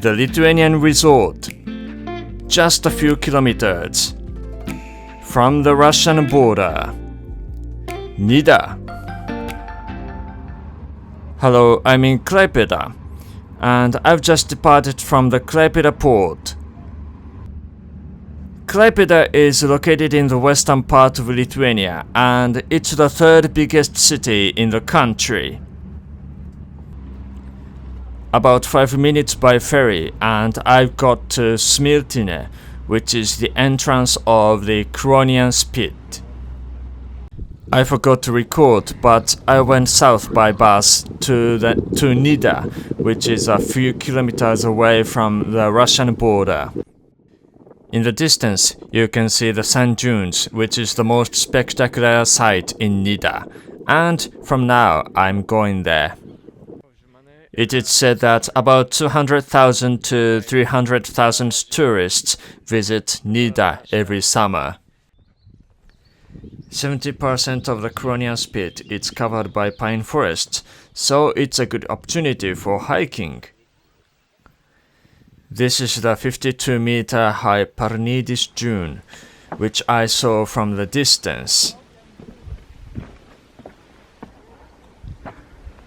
the Lithuanian resort, just a few kilometers from the Russian border, Nida. Hello, I'm in Klaipėda, and I've just departed from the Klaipėda port. Klaipėda is located in the western part of Lithuania, and it's the third biggest city in the country. About 5 minutes by ferry, and I've got to Smiltynė, which is the entrance of the Cronian Spit. I forgot to record, but I went south by bus to Nida, which is a few kilometers away from the Russian border. In the distance, you can see the sand dunes, which is the most spectacular sight in Nida, and from now I'm going there. It is said that about 200,000 to 300,000 tourists visit Nida every summer. 70% of the Cronian Spit is covered by pine forests, so it's a good opportunity for hiking. This is the 52-meter high Parnidis dune, which I saw from the distance.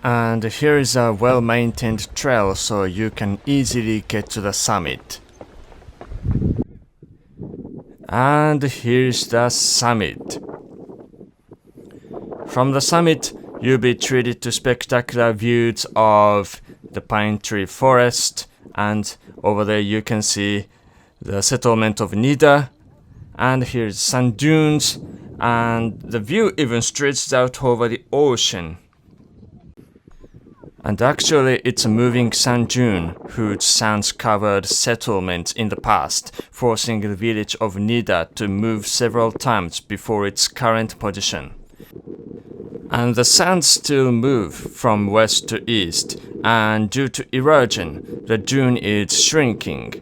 And here is a well-maintained trail, so you can easily get to the summit. And here's the summit. From the summit, you'll be treated to spectacular views of the pine tree forest, and over there you can see the settlement of Nida, and here's sand dunes, and the view even stretches out over the ocean. And actually it's a moving sand dune whose sands covered settlement in the past, forcing the village of Nida to move several times before its current position. And the sands still move from west to east, and due to erosion, the dune is shrinking.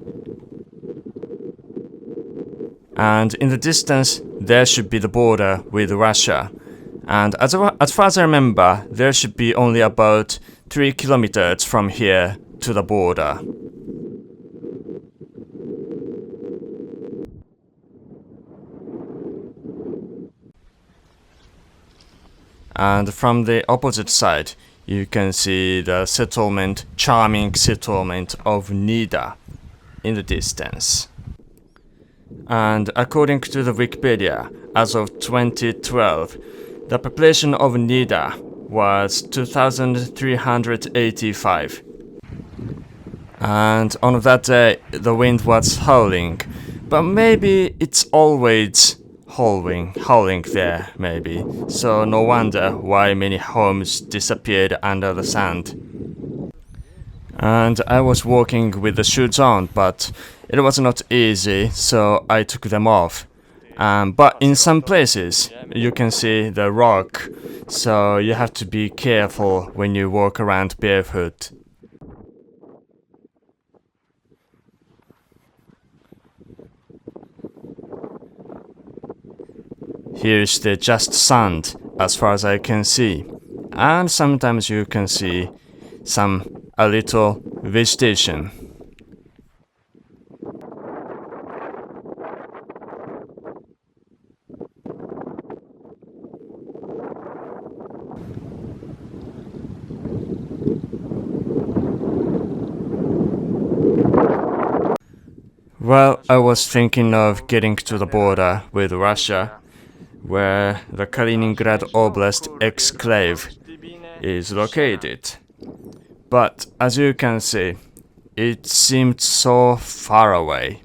And in the distance, there should be the border with Russia. And as far as I remember, there should be only about 3 kilometers from here to the border. And from the opposite side, you can see the settlement, charming settlement of Nida in the distance. And according to the Wikipedia, as of 2012, the population of Nida was 2,385. And on that day, the wind was howling, but maybe it's always howling there, maybe. So no wonder why many homes disappeared under the sand. And I was walking with the shoes on, but it was not easy, so I took them off. But in some places, you can see the rock, so you have to be careful when you walk around barefoot. Here's the just sand, as far as I can see, and sometimes you can see a little vegetation. Well, I was thinking of getting to the border with Russia, where the Kaliningrad Oblast exclave is located. But as you can see, it seemed so far away.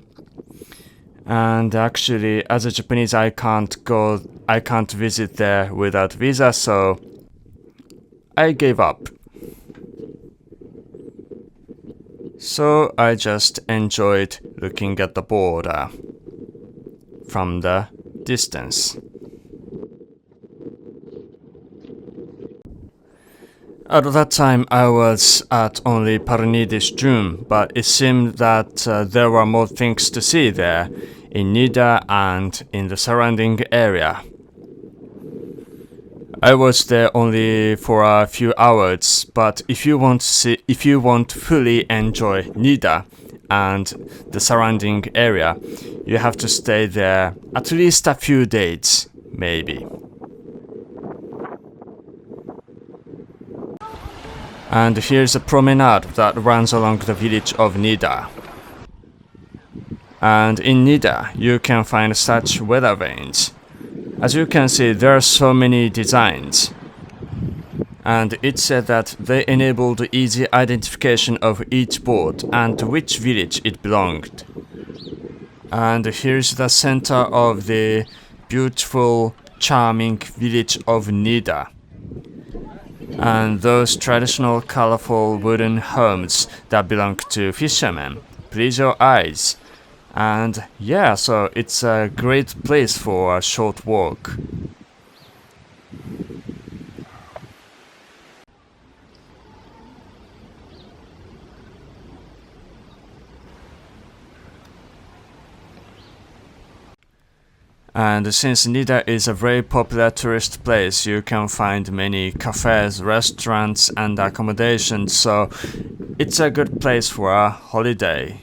And actually, as a Japanese, I can't visit there without visa, so I gave up. So I just enjoyed looking at the border from the distance. At that time I was at only Parnidis dune, but it seemed that there were more things to see there in Nida and in the surrounding area. I was there only for a few hours, but if you want to fully enjoy Nida and the surrounding area, you have to stay there at least a few days, maybe. And here's a promenade that runs along the village of Nida. And in Nida, you can find such weather vanes. As you can see, there are so many designs. And it said that they enabled easy identification of each boat and to which village it belonged. And here's the center of the beautiful, charming village of Nida. And those traditional colorful wooden homes that belong to fishermen. Please your eyes. And yeah, so it's a great place for a short walk. And since Nida is a very popular tourist place, you can find many cafes, restaurants and accommodations, so it's a good place for a holiday.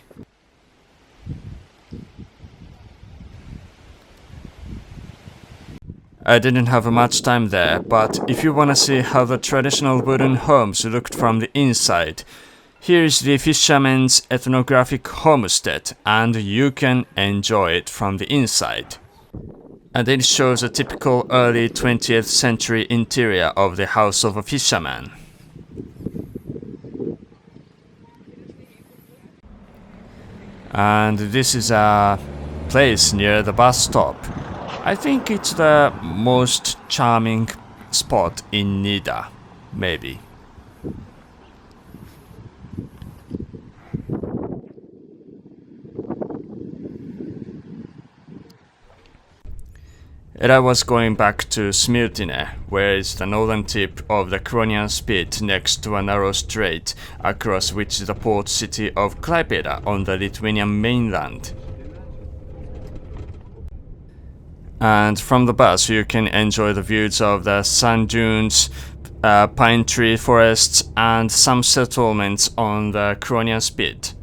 I didn't have much time there, but if you wanna see how the traditional wooden homes looked from the inside, here's the fisherman's ethnographic homestead, and you can enjoy it from the inside. And it shows a typical early 20th century interior of the house of a fisherman. And this is a place near the bus stop. I think it's the most charming spot in Nida, maybe. And I was going back to Smiltene, where is the northern tip of the Cronian Spit next to a narrow strait, across which is the port city of Klaipėda on the Lithuanian mainland. And from the bus you can enjoy the views of the sand dunes, pine tree forests and some settlements on the Cronian Spit.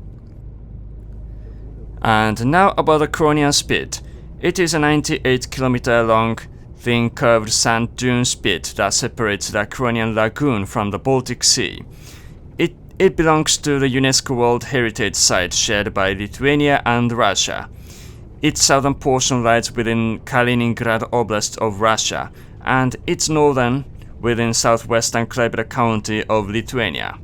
And now about the Cronian Spit. It is a 98-kilometer long, thin curved sand dune spit that separates the Cronian Lagoon from the Baltic Sea. It belongs to the UNESCO World Heritage Site shared by Lithuania and Russia. Its southern portion lies within Kaliningrad Oblast of Russia, and its northern within southwestern Klaipėda County of Lithuania.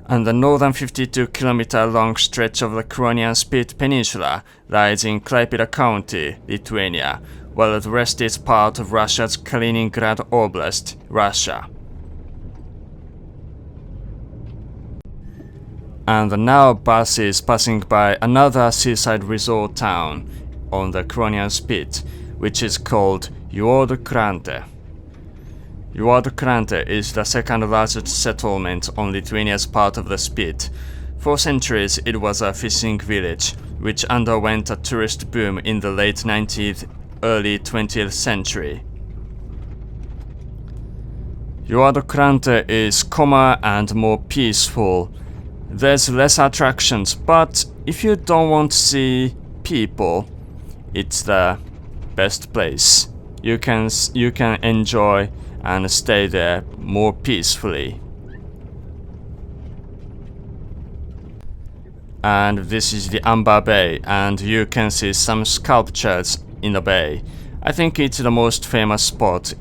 And the northern 52-kilometer long stretch of the Cronian Spit Peninsula lies in Klaipėda County, Lithuania, while the rest is part of Russia's Kaliningrad Oblast, Russia. And now bus is passing by another seaside resort town on the Cronian Spit, which is called Juodukrante. Juodukrante is the second largest settlement on Lithuania's part of the Spit. For centuries it was a fishing village, which underwent a tourist boom in the late 19th, early 20th century. Juodukrante is calmer and more peaceful. There's less attractions, but if you don't want to see people, it's the best place. You can enjoy and stay there more peacefully. And this is the Amber Bay, and you can see some sculptures in the bay. I think it's the most famous spot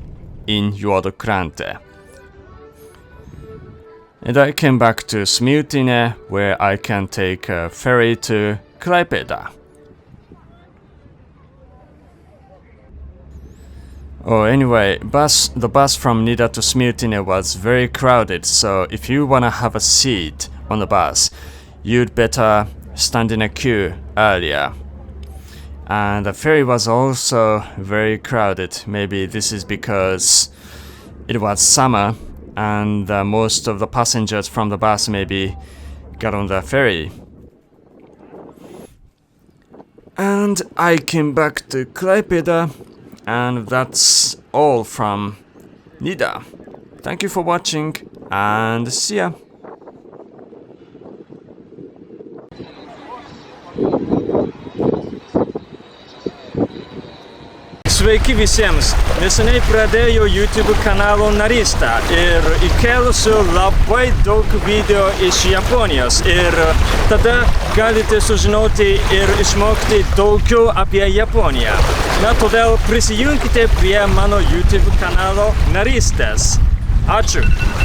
in Juodukrante. And I came back to Smiltene, where I can take a ferry to Klaipėda. Oh, anyway, the bus from Nida to Smiltene was very crowded, so if you wanna have a seat on the bus, you'd better stand in a queue earlier. And the ferry was also very crowded. Maybe this is because it was summer and most of the passengers from the bus maybe got on the ferry. And I came back to Klaipėda, and that's all from Nida. Thank you for watching and see ya. Sveiki visiems! Neseniai pradėjau YouTube kanalo narystę ir įkėlusiu labai daug video iš Japonijos ir tada galite sužinoti ir išmokti daugiau apie Japoniją. Na, todėl prisijunkite prie mano YouTube kanalo narystės. Ačiū!